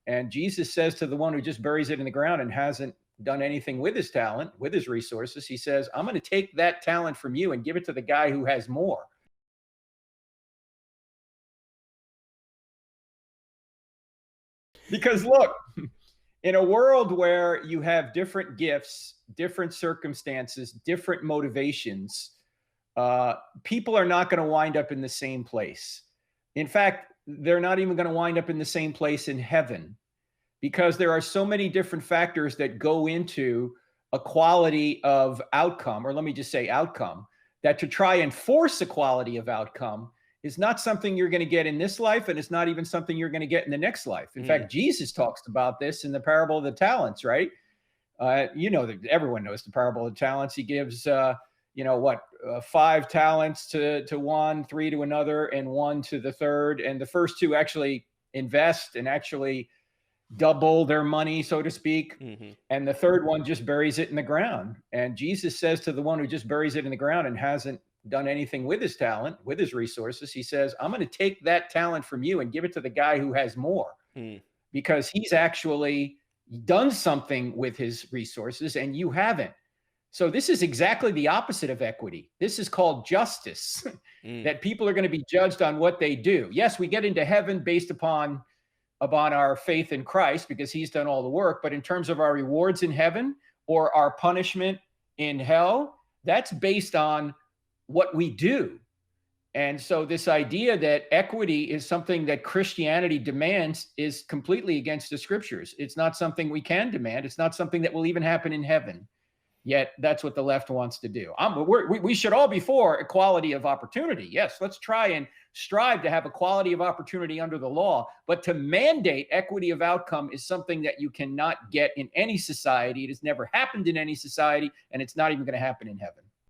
And Jesus says to the one who just buries it in the ground and hasn't done anything with his talent, with his resources, he says, I'm going to take that talent from you and give it to the guy who has more. Because look, in a world where you have different gifts, different circumstances, different motivations, people are not going to wind up in the same place. In fact, they're not even going to wind up in the same place in heaven because there are so many different factors that go into a quality of outcome, or let me just say outcome, that to try and force a quality of outcome is not something you're going to get in this life, and it's not even something you're going to get in the next life. In fact, Jesus talks about this in the parable of the talents, right? That everyone knows the parable of the talents. He gives, 5 talents to one, 3 to another, and 1 to the third. And the first 2 actually invest and actually double their money, so to speak. And the third one just buries it in the ground. And Jesus says to the one who just buries it in the ground and hasn't done anything with his talent, with his resources, he says, I'm going to take that talent from you and give it to the guy who has more because he's actually done something with his resources and you haven't. So this is exactly the opposite of equity. This is called justice, that people are going to be judged on what they do. Yes, we get into heaven based upon our faith in Christ because he's done all the work. But in terms of our rewards in heaven or our punishment in hell, that's based on what we do. And so this idea that equity is something that Christianity demands is completely against the scriptures. It's not something we can demand. It's not something that will even happen in heaven. Yet that's what the left wants to do. We should all be for equality of opportunity. Yes, let's try and strive to have equality of opportunity under the law. But to mandate equity of outcome is something that you cannot get in any society. It has never happened in any society, and it's not even going to happen in heaven.